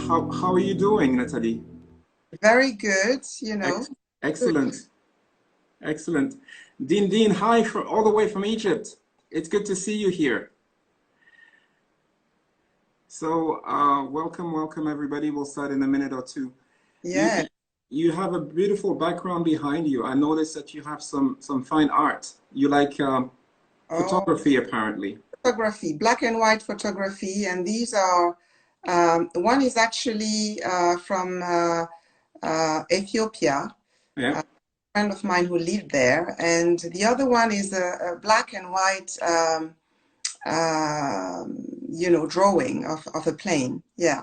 How are you doing, Nathalie? Very good, you know. Ex Excellent, excellent. Dean, hi from all the way from Egypt. It's good to see you here. So, welcome everybody. We'll start in a minute or two. You Yeah. you have a beautiful background behind you. I noticed that you have some fine art. You like Oh, photography, apparently. photography, black and white photography. And these are, one is actually from Ethiopia, Yeah, a friend of mine who lived there. And the other one is a black and white, drawing of a plane. Yeah.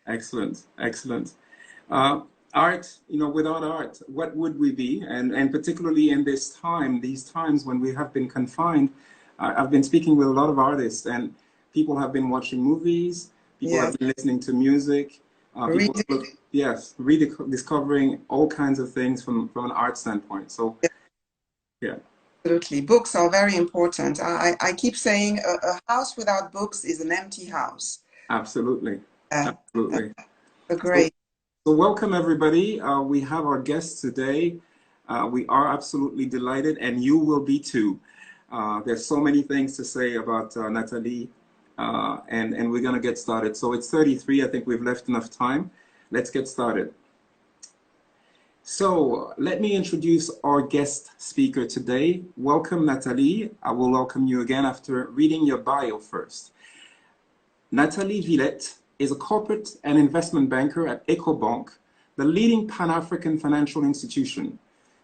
excellent, excellent. Uh, Art, without art, what would we be? And particularly in these times when we have been confined, I've been speaking with a lot of artists, and people have been watching movies, people Yes. have been listening to music, people, Reading. yes, rediscovering all kinds of things from an art standpoint. So, yeah, Absolutely. Books are very important. I keep saying a house without books is an empty house. absolutely, Uh, absolutely. So, Great. so welcome everybody. We have our guest today. We are absolutely delighted, and you will be too. There's so many things to say about Nathalie, and we're gonna get started. So it's 33. I think we've left enough time. Let's get started. So let me introduce our guest speaker today. Welcome, Nathalie. I will welcome you again after reading your bio first. Nathalie Villette is a corporate and investment banker at Ecobank, the leading Pan-African financial institution.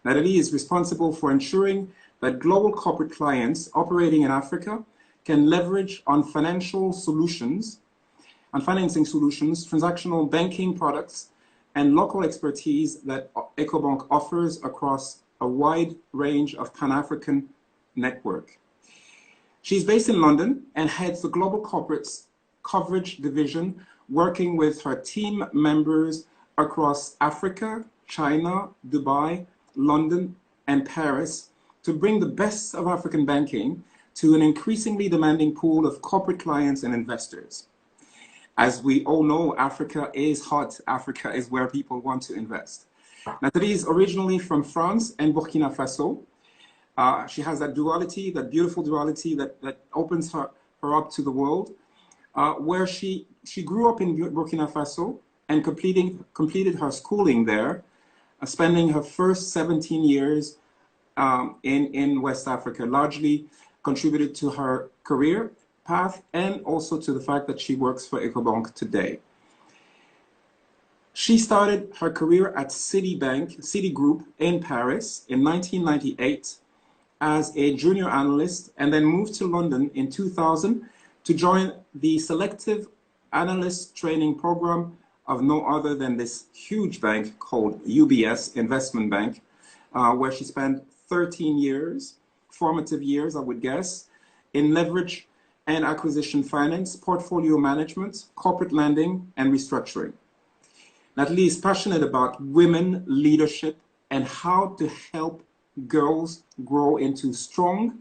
Nathalie is responsible for ensuring that global corporate clients operating in Africa can leverage on financial solutions, on financing solutions, transactional banking products, and local expertise that Ecobank offers across a wide range of Pan-African network. She's based in London and heads the Global Corporates Coverage Division, working with her team members across Africa, China, Dubai, London, and Paris to bring the best of African banking to an increasingly demanding pool of corporate clients and investors. As we all know, Africa is hot. Africa is where people want to invest. Nathalie is originally from France and Burkina Faso. She has that duality, that beautiful duality that opens her up to the world, where she grew up in Burkina Faso and completed her schooling there, spending her first 17 years in West Africa, largely contributed to her career path and also to the fact that she works for Ecobank today. She started her career at Citigroup in Paris in 1998 as a junior analyst, and then moved to London in 2000 to join the selective analyst training program of no other than this huge bank called UBS Investment Bank, where she spent 13 years, formative years, I would guess, in leverage and acquisition finance, portfolio management, corporate lending, and restructuring. Nathalie is passionate about women leadership and how to help girls grow into strong,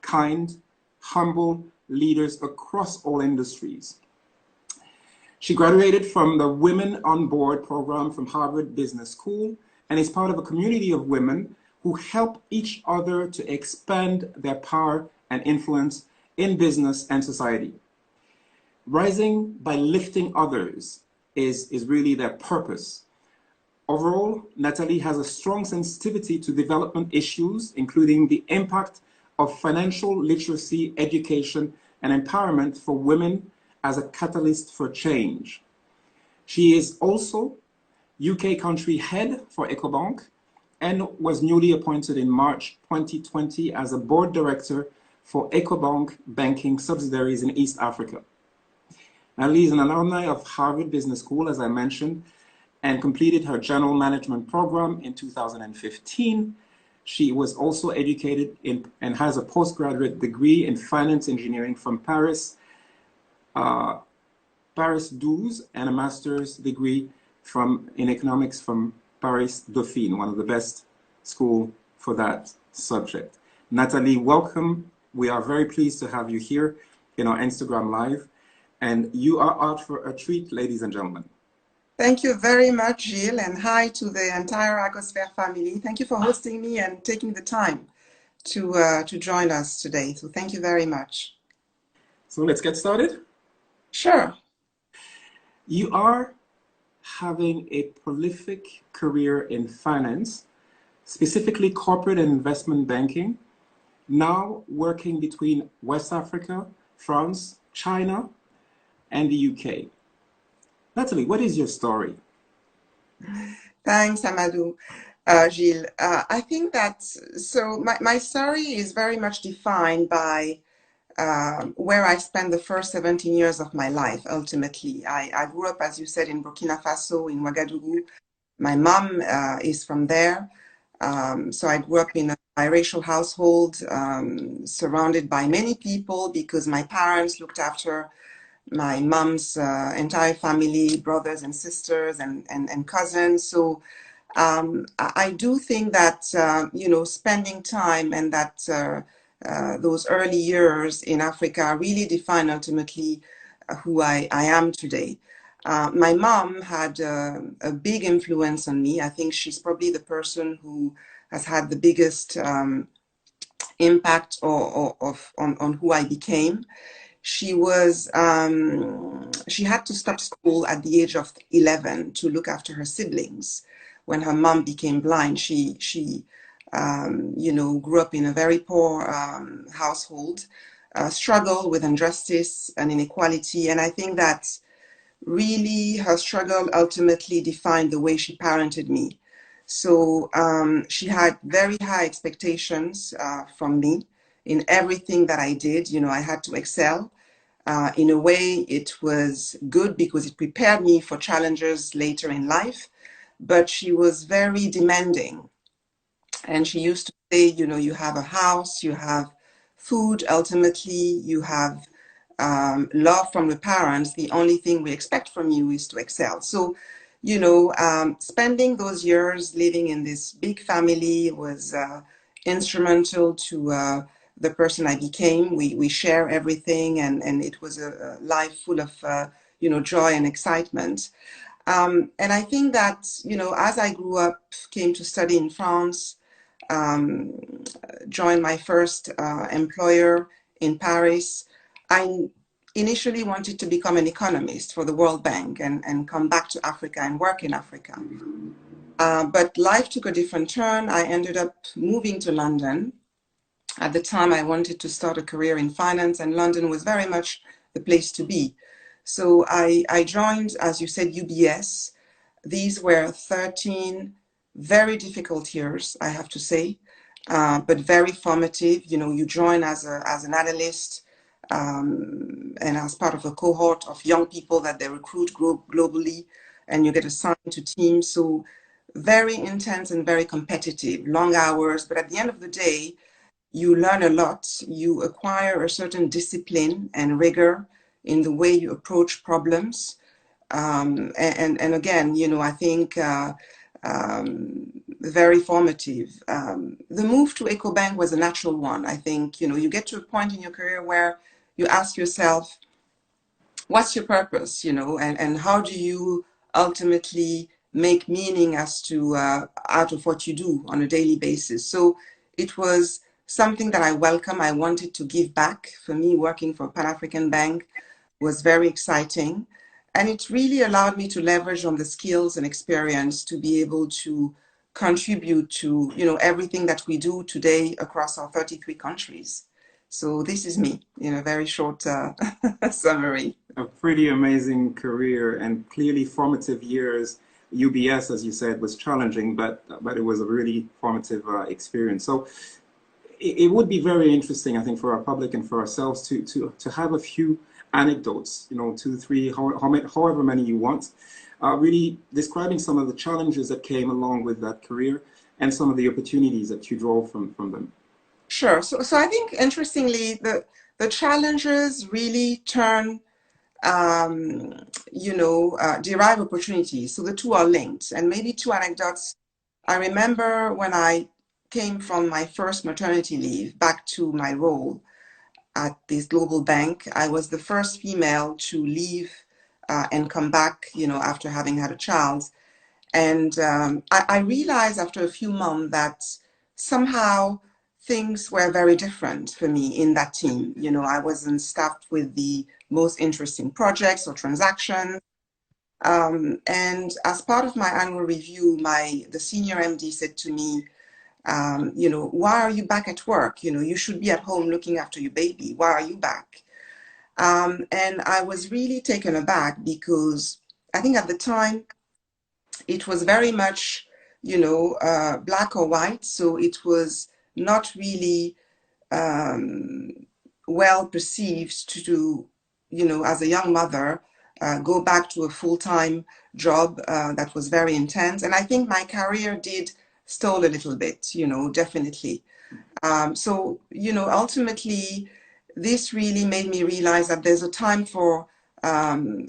kind, humble leaders across all industries. She graduated from the Women on Board program from Harvard Business School and is part of a community of women who help each other to expand their power and influence in business and society. Rising by lifting others is really their purpose. Overall, Nathalie has a strong sensitivity to development issues, including the impact of financial literacy, education, and empowerment for women as a catalyst for change. She is also UK country head for Ecobank and was newly appointed in March 2020 as a board director for Ecobank banking subsidiaries in East Africa. Nathalie is an alumni of Harvard Business School, as I mentioned, and completed her general management program in 2015. She was also educated in and has a postgraduate degree in finance engineering from Paris 12, and a master's degree in economics from Paris Dauphine, one of the best schools for that subject. Nathalie, welcome. We are very pleased to have you here in our Instagram Live, and you are out for a treat, ladies and gentlemen. Thank you very much, Gilles, and hi to the entire Acosphere family. Thank you for hosting me and taking the time to join us today. So thank you very much. So let's get started. Sure. You are having a prolific career in finance, specifically corporate and investment banking, now working between West Africa, France, China, and the UK. Natalie, what is your story? Thanks, Amadou. Gilles, I think that my story is very much defined by where I spent the first 17 years of my life, ultimately. I grew up, as you said, in Burkina Faso, in Ouagadougou. My mom is from there. So I grew up in a biracial household, surrounded by many people because my parents looked after my mom's entire family, brothers and sisters and cousins. So I do think that, spending time and that those early years in Africa really define ultimately who I am today. My mom had a big influence on me. I think she's probably the person who has had the biggest impact on who I became. She had to stop school at the age of 11 to look after her siblings. When her mom became blind, she grew up in a very poor household, struggled with injustice and inequality. And I think that really her struggle ultimately defined the way she parented me. So she had very high expectations from me in everything that I did. You know, I had to excel. In a way, it was good because it prepared me for challenges later in life, but she was very demanding. And she used to say, you have a house, you have food, ultimately, you have love from the parents. The only thing we expect from you is to excel. So, spending those years living in this big family was instrumental to the person I became. We share everything, and it was a life full of, joy and excitement. And I think that, as I grew up, came to study in France, um, joined my first employer in Paris, I initially wanted to become an economist for the World Bank and come back to Africa and work in Africa. But life took a different turn. I ended up moving to London. At the time, I wanted to start a career in finance, and London was very much the place to be. So I joined, as you said, UBS. These were 13 very difficult years, I have to say, but very formative. You join as an analyst and as part of a cohort of young people that they recruit globally, and you get assigned to teams. So very intense and very competitive, long hours. But at the end of the day, you learn a lot. You acquire a certain discipline and rigor in the way you approach problems. And again, I think very formative. The move to EcoBank was a natural one. I think, you get to a point in your career where you ask yourself, what's your purpose, and how do you ultimately make meaning as to out of what you do on a daily basis. So it was something that I welcome. I wanted to give back. For me, working for a Pan-African bank was very exciting. And it really allowed me to leverage on the skills and experience to be able to contribute to, everything that we do today across our 33 countries. So this is me in a very short summary. A pretty amazing career and clearly formative years. UBS, as you said, was challenging, but it was a really formative experience. So it would be very interesting, I think, for our public and for ourselves to have a few anecdotes, 2, 3, however many you want, really describing some of the challenges that came along with that career and some of the opportunities that you drove from them. Sure. So I think interestingly, the challenges really turn, derive opportunities. So the two are linked. And maybe two anecdotes. I remember when I came from my first maternity leave back to my role at this global bank, I was the first female to leave and come back, after having had a child. And I realized after a few months that somehow things were very different for me in that team. I wasn't staffed with the most interesting projects or transactions. And as part of my annual review, the senior MD said to me, why are you back at work? You should be at home looking after your baby. Why are you back? And I was really taken aback because I think at the time it was very much, black or white. So it was not really um, well perceived to, as a young mother, go back to a full-time job that was very intense. And I think my career did stall a little bit, definitely. So, ultimately, this really made me realize that there's a time for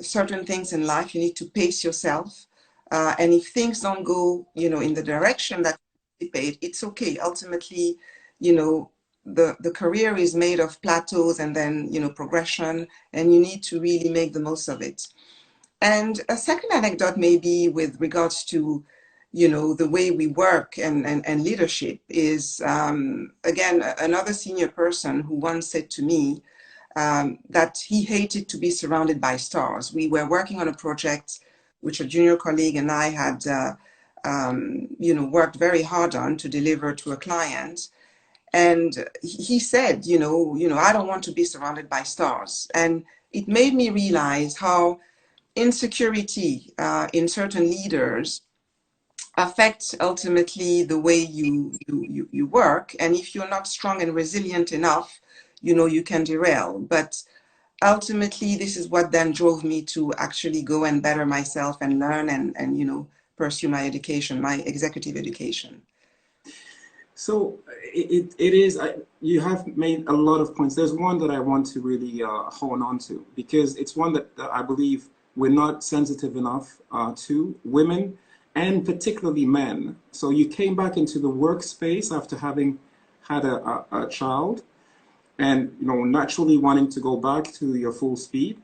certain things in life. You need to pace yourself. And if things don't go, in the direction that you anticipate, it's okay. Ultimately, the career is made of plateaus and then, progression, and you need to really make the most of it. And a second anecdote maybe with regards to, the way we work and leadership is, again, another senior person who once said to me that he hated to be surrounded by stars. We were working on a project which a junior colleague and I had, worked very hard on to deliver to a client. And he said, I don't want to be surrounded by stars. And it made me realize how insecurity in certain leaders affects ultimately the way you work. And if you're not strong and resilient enough, you can derail. But ultimately, this is what then drove me to actually go and better myself and learn and pursue my education, my executive education. So it is, you have made a lot of points. There's one that I want to really hone on to, because it's one that I believe we're not sensitive enough to, women and particularly men. So you came back into the workspace after having had a child and, naturally wanting to go back to your full speed,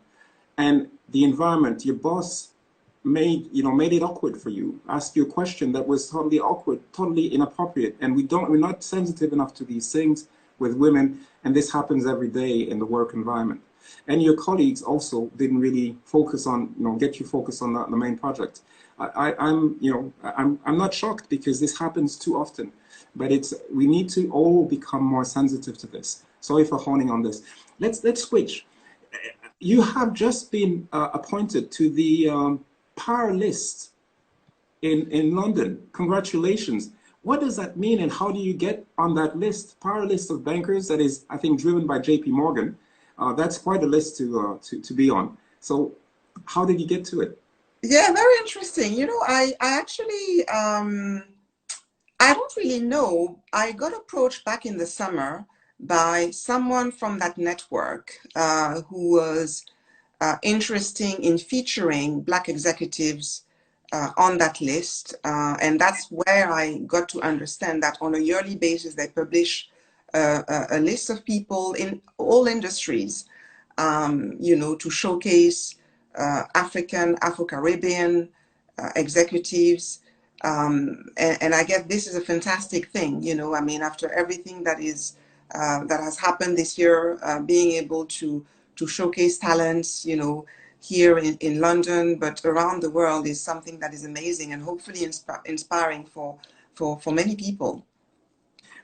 and the environment, your boss made it awkward for you, asked you a question that was totally awkward, totally inappropriate. And we're not sensitive enough to these things with women, and this happens every day in the work environment. And your colleagues also didn't really focus on, get you focused on the main project. I'm not shocked, because this happens too often, but we need to all become more sensitive to this. Sorry for honing on this. Let's switch. You have just been appointed to the Power List in London. Congratulations. What does that mean, and how do you get on that list? Power List of bankers that is, I think, driven by JP Morgan. That's quite a list to be on. So how did you get to it? Yeah, very interesting. I actually, I don't really know. I got approached back in the summer by someone from that network who was interesting in featuring Black executives on that list. And that's where I got to understand that on a yearly basis, they publish a list of people in all industries, to showcase African, Afro-Caribbean executives. And I guess this is a fantastic thing, after everything that has happened this year, being able to showcase talents, here in London, but around the world, is something that is amazing and hopefully inspiring for many people.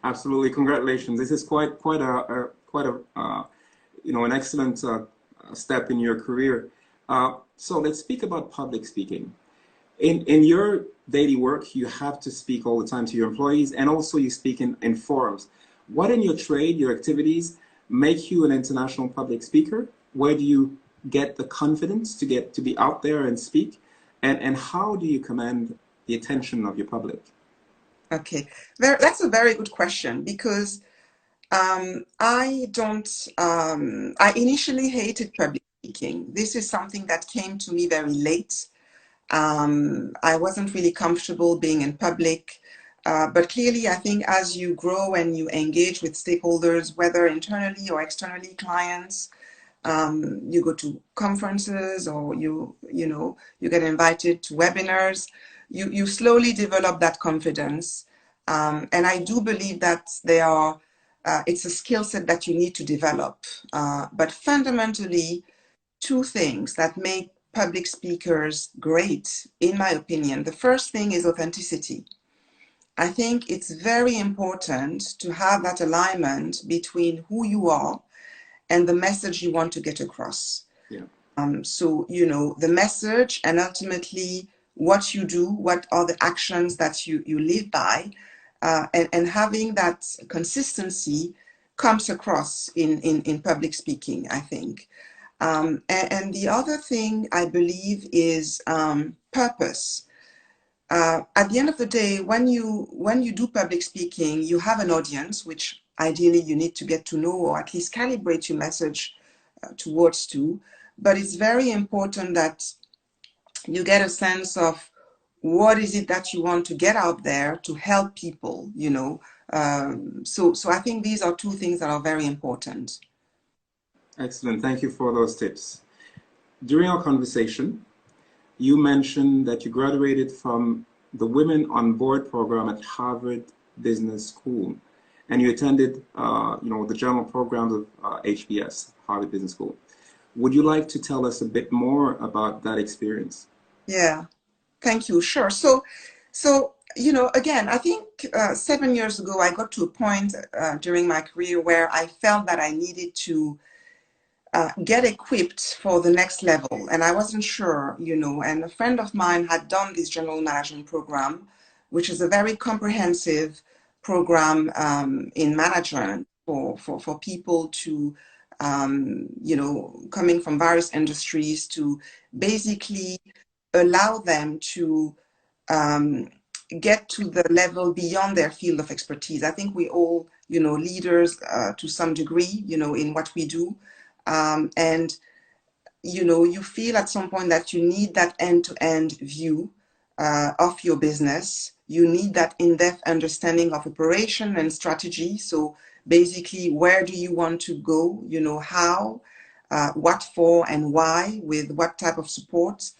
Absolutely, congratulations. This is quite an excellent step in your career. So let's speak about public speaking. In your daily work, you have to speak all the time to your employees, and also you speak in forums. What in your trade, your activities, make you an international public speaker? Where do you get the confidence to be out there and speak? And how do you command the attention of your public? Okay, that's a very good question, because I initially hated public speaking. This is something that came to me very late. I wasn't really comfortable being in public, but clearly I think as you grow and you engage with stakeholders, whether internally or externally, clients, You go to conferences, or you get invited to webinars. You slowly develop that confidence. And I do believe that it's a skill set that you need to develop. But fundamentally, two things that make public speakers great, in my opinion. The first thing is authenticity. I think it's very important to have that alignment between who you are and the message you want to get across. Yeah. So, the message, and ultimately what you do, what are the actions that you live by, and having that consistency comes across in public speaking, I think. And the other thing I believe is purpose. At the end of the day, when you do public speaking, you have an audience, which ideally you need to get to know, or at least calibrate your message towards to. But it's very important that you get a sense of what is it that you want to get out there to help people, So I think these are two things that are very important. Excellent. Thank you for those tips. During our conversation, you mentioned that you graduated from the Women on Board program at Harvard Business School, and you attended, the general programs of HBS, Harvard Business School. Would you like to tell us a bit more about that experience? Yeah, thank you. Sure. So, again, I think 7 years ago, I got to a point during my career where I felt that I needed to get equipped for the next level. And I wasn't sure, and a friend of mine had done this general management program, which is a very comprehensive program in management for people to, coming from various industries, to basically allow them to get to the level beyond their field of expertise. I think we all, leaders to some degree, in what we do. And you feel at some point that you need that end-to-end view of your business. You need that in-depth understanding of operation and strategy. So basically, where do you want to go? How, what for, and why, with what type of support.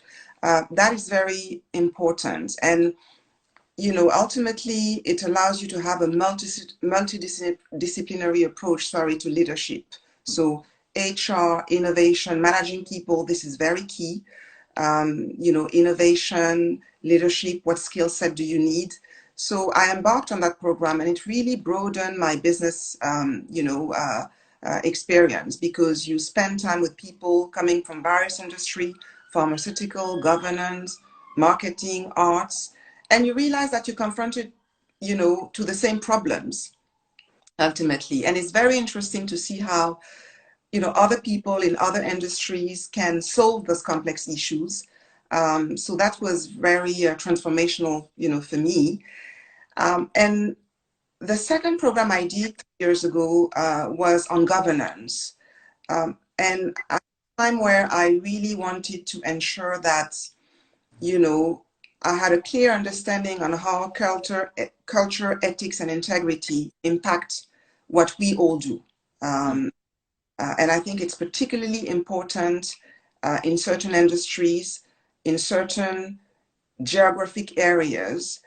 That is very important. And ultimately, it allows you to have a multidisciplinary approach, to leadership. So HR, innovation, managing people, this is very key. Innovation, leadership, what skill set do you need? So I embarked on that program, and it really broadened my business, experience, because you spend time with people coming from various industries, pharmaceutical, governance, marketing, arts, and you realize that you're confronted, to the same problems ultimately. And it's very interesting to see how, other people in other industries can solve those complex issues. So that was very transformational, for me. And the second program I did 3 years ago was on governance. And at a time where I really wanted to ensure that, I had a clear understanding on how culture, ethics, and integrity impact what we all do. And I think it's particularly important in certain industries, in certain geographic areas.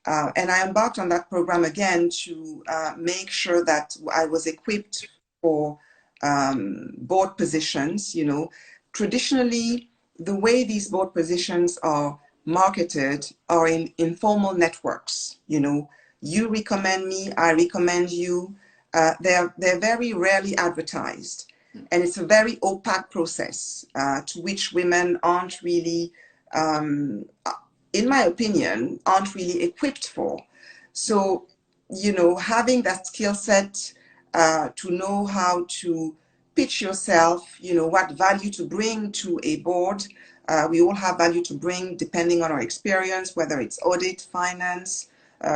And I embarked on that program again to make sure that I was equipped for board positions. Traditionally, the way these board positions are marketed are in informal networks. You recommend me, I recommend you. They're very rarely advertised, and it's a very opaque process to which women aren't really, in my opinion, aren't really equipped for. So, having that skill set to know how to pitch yourself, what value to bring to a board. We all have value to bring depending on our experience, whether it's audit, finance,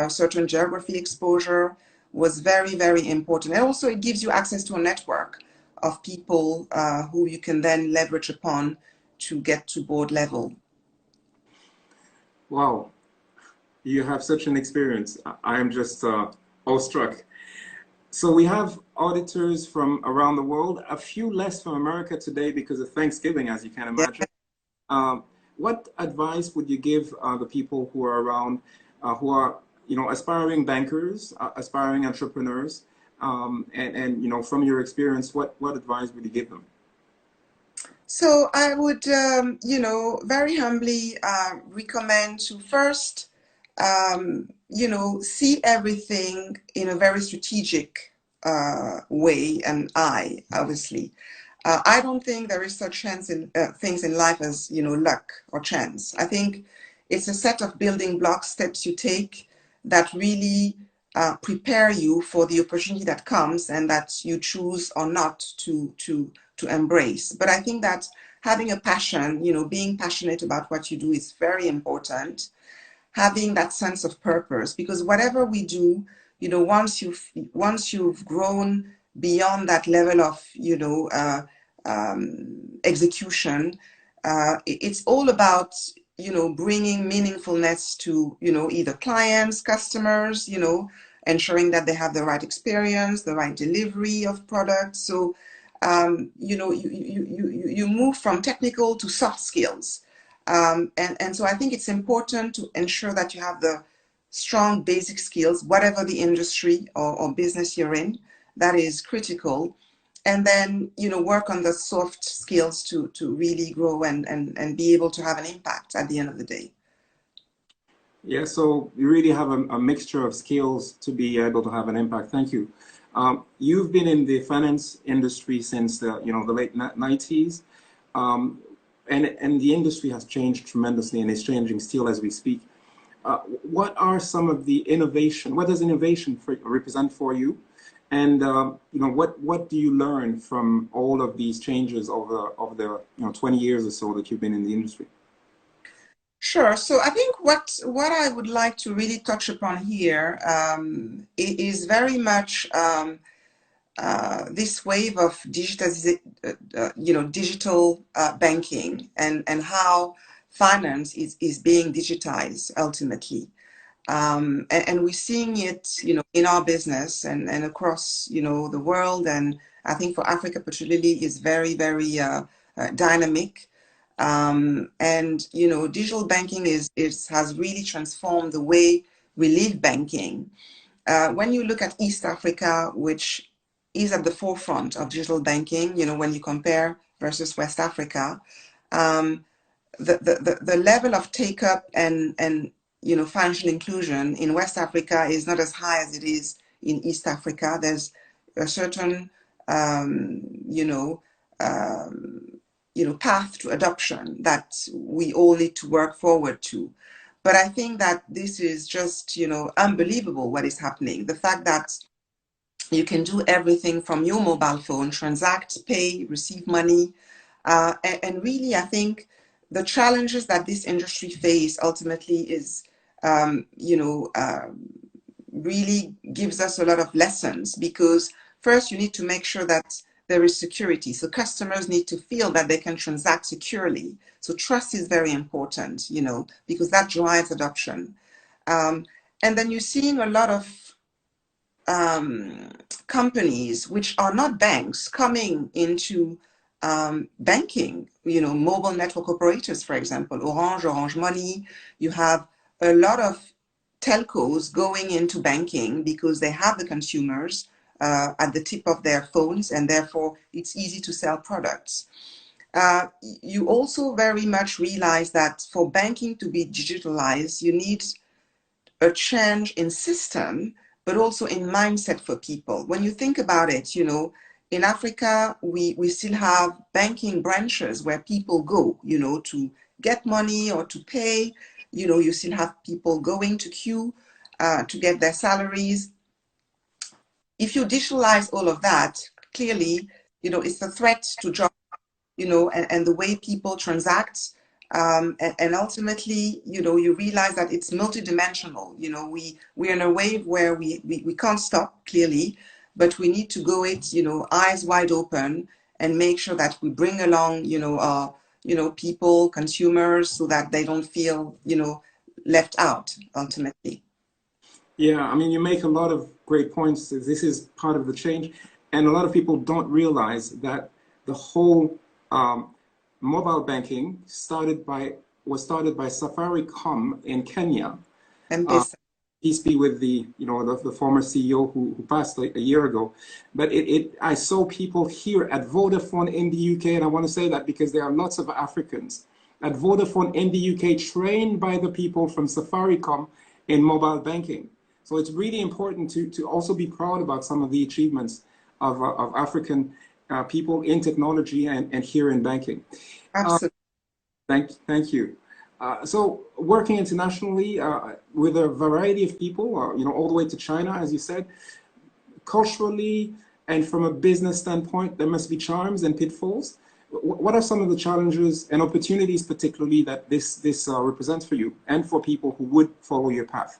certain geography exposure, was very, very important. And also it gives you access to a network of people who you can then leverage upon to get to board level. Wow, you have such an experience. I am just awestruck. So we have auditors from around the world, a few less from America today because of Thanksgiving, as you can Yeah. imagine. Um, what advice would you give the people who are around, who are, aspiring bankers, aspiring entrepreneurs, and from your experience, what advice would you give them? So I would, very humbly recommend to first, see everything in a very strategic way and eye, obviously. I don't think there is such chance in things in life as, luck or chance. I think it's a set of building block steps you take that really prepare you for the opportunity that comes and that you choose or not to embrace. But I think that having a passion, being passionate about what you do is very important. Having that sense of purpose, because whatever we do, once you've grown beyond that level of, execution, it's all about, bringing meaningfulness to, either clients, customers, ensuring that they have the right experience, the right delivery of products. So, you move from technical to soft skills. And so I think it's important to ensure that you have the strong basic skills, whatever the industry or business you're in, that is critical. And then, work on the soft skills to really grow and be able to have an impact at the end of the day. Yeah, so you really have a mixture of skills to be able to have an impact. Thank you. You've been in the finance industry since the late 90s, um, and the industry has changed tremendously and is changing still as we speak. What are some of the innovation? What does innovation represent for you? And what do you learn from all of these changes over the 20 years or so that you've been in the industry? Sure. So I think what I would like to really touch upon here is very much this wave of digital banking and how finance is being digitized ultimately. And we're seeing it, in our business and across, the world. And I think for Africa particularly is very, very dynamic. And, digital banking has really transformed the way we live banking. When you look at East Africa, which is at the forefront of digital banking, when you compare versus West Africa, um, the level of take up and financial inclusion in West Africa is not as high as it is in East Africa. There's a certain um, you know path to adoption that we all need to work forward to. But I think that this is just unbelievable what is happening. The fact that you can do everything from your mobile phone, transact, pay, receive money. And really, I think the challenges that this industry face ultimately is, really gives us a lot of lessons because first you need to make sure that there is security. So customers need to feel that they can transact securely. So trust is very important, because that drives adoption. Um, and then you're seeing a lot of companies which are not banks coming into banking, mobile network operators, for example, Orange Money. You have a lot of telcos going into banking because they have the consumers at the tip of their phones and therefore it's easy to sell products. You also very much realize that for banking to be digitalized, you need a change in system, but also in mindset for people. When you think about it, in Africa, we still have banking branches where people go, to get money or to pay. You still have people going to queue to get their salaries. If you digitalize all of that, clearly, it's a threat to jobs, and the way people transact. And ultimately, you realize that it's multidimensional. We're in a wave where we can't stop, clearly, but we need to go it, eyes wide open and make sure that we bring along, our, people, consumers, so that they don't feel, left out ultimately. Yeah, I mean, you make a lot of great points. This is part of the change, and a lot of people don't realize that the whole um, mobile banking was started by Safaricom in Kenya. Uh, M-Pesa. Peace be with the former CEO who passed a year ago. But I saw people here at Vodafone in the UK, and I want to say that because there are lots of Africans at Vodafone in the UK trained by the people from Safaricom in mobile banking. So it's really important to also be proud about some of the achievements of African people in technology and here in banking. Uh, Absolutely. thank you. So working internationally with a variety of people, all the way to China, as you said, culturally and from a business standpoint, there must be charms and pitfalls. What are some of the challenges and opportunities, particularly that this represents for you and for people who would follow your path?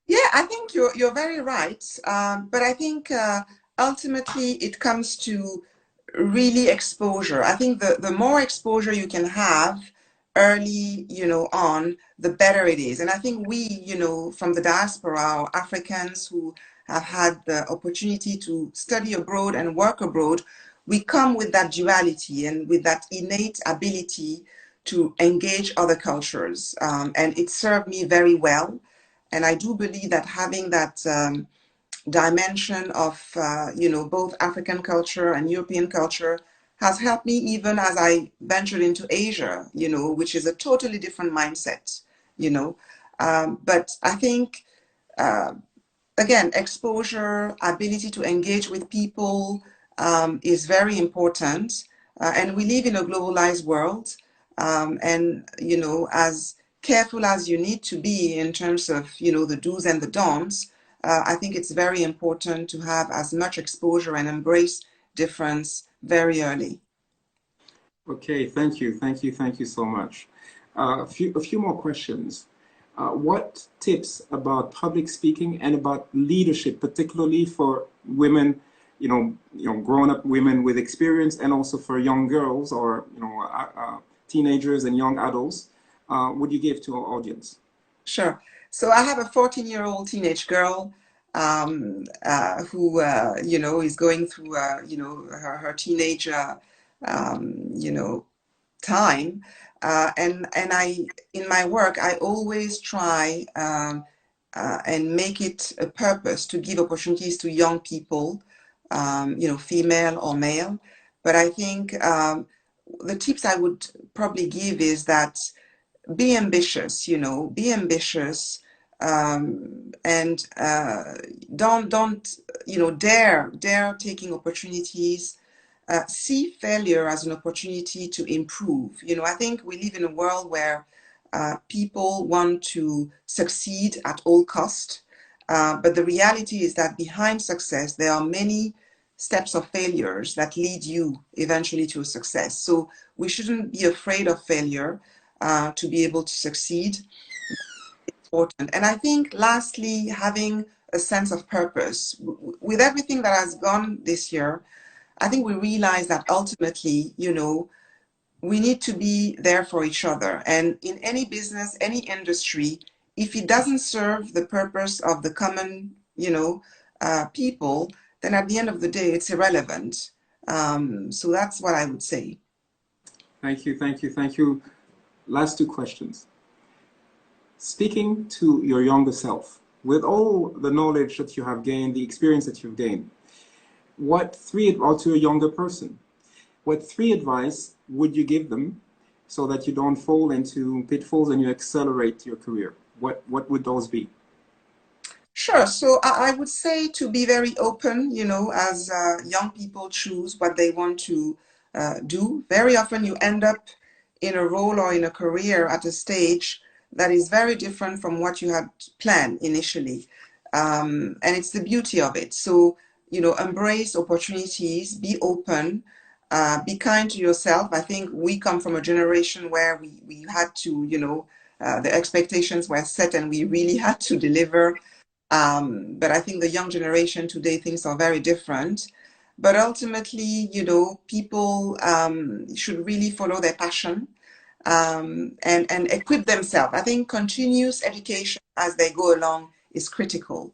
Yeah, I think you're very right. But I think ultimately it comes to really exposure. I think the more exposure you can have early, on, the better it is. And I think we, from the diaspora, or Africans who have had the opportunity to study abroad and work abroad, we come with that duality and with that innate ability to engage other cultures. And it served me very well. And I do believe that having that dimension of, both African culture and European culture has helped me even as I ventured into Asia, which is a totally different mindset, you know. But I think, uh, again, exposure, ability to engage with people is very important. And we live in a globalized world. And, as careful as you need to be in terms of, the do's and the don'ts, I think it's very important to have as much exposure and embrace difference very early. Okay, thank you so much. A few more questions. What tips about public speaking and about leadership, particularly for women, grown-up women with experience, and also for young girls or teenagers and young adults, would you give to our audience? Sure. So I have a 14-year-old teenage girl who, is going through, her teenage, time. And I, in my work, I always try and make it a purpose to give opportunities to young people, female or male. But I think the tips I would probably give is that be ambitious, be ambitious, and don't, dare taking opportunities. See failure as an opportunity to improve. I think we live in a world where people want to succeed at all cost, but the reality is that behind success, there are many steps of failures that lead you eventually to a success. So we shouldn't be afraid of failure to be able to succeed. Important. And I think lastly, having a sense of purpose. With everything that has gone this year, I think we realize that ultimately, we need to be there for each other. And in any business, any industry, if it doesn't serve the purpose of the common, people, then at the end of the day, it's irrelevant. So that's what I would say. Thank you. Last two questions. Speaking to your younger self, with all the knowledge that you have gained, the experience that you've gained, or to a younger person, what three advice would you give them so that you don't fall into pitfalls and you accelerate your career? What would those be? Sure. So I would say to be very open, as young people choose what they want to do. Very often you end up in a role or in a career at a stage that is very different from what you had planned initially. And it's the beauty of it. So, embrace opportunities, be open, be kind to yourself. I think we come from a generation where we had to, the expectations were set and we really had to deliver. But I think the young generation today, things are very different. But ultimately, people should really follow their passion and equip themselves. I think continuous education as they go along is critical.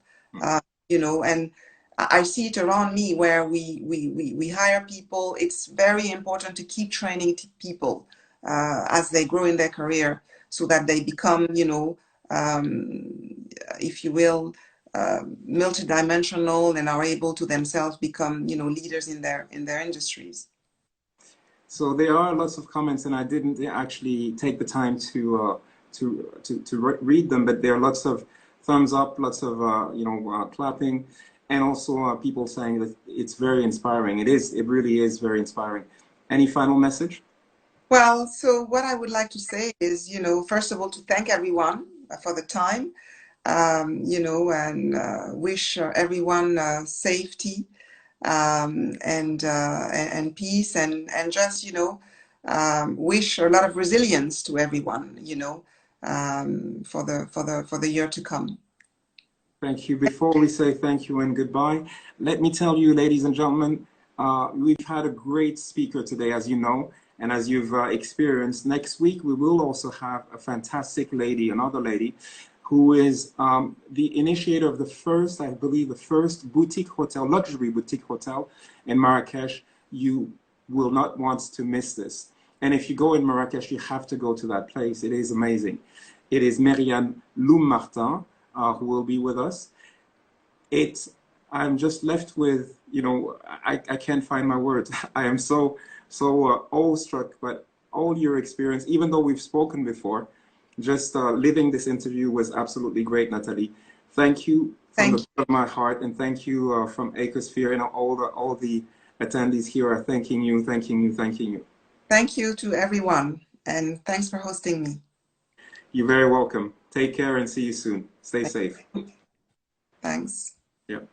You know, and I see it around me where we hire people. It's very important to keep training people as they grow in their career so that they become, you know, if you will, multidimensional and are able to themselves become, you know, leaders in their industries. So there are lots of comments, and I didn't actually take the time to read them, but there are lots of thumbs up, lots of clapping, and also people saying that it's very inspiring. It is. It really is very inspiring. Any final message? Well, so what I would like to say is, you know, first of all, to thank everyone for the time, you know, and wish everyone safety and peace, and just, you know, wish a lot of resilience to everyone, you know, for the year to come. Thank you. Before we say thank you and goodbye, let me tell you, ladies and gentlemen, we've had a great speaker today, as you know, and as you've experienced. Next week, we will also have a fantastic lady, another lady, who is the initiator of the first, I believe, the first boutique hotel, luxury boutique hotel in Marrakesh. You will not want to miss this. And if you go in Marrakesh, you have to go to that place. It is amazing. It is Marianne Loum-Martin, who will be with us. I'm just left with, you know, I can't find my words. I am so awestruck by all your experience, even though we've spoken before. Just living this interview was absolutely great, Nathalie. Thank you from the bottom of my heart, and thank you from Acosphere, and all the attendees here are thanking you, thanking you, thanking you. Thank you to everyone, and thanks for hosting me. You're very welcome. Take care and see you soon. Stay safe. Thanks. Yep.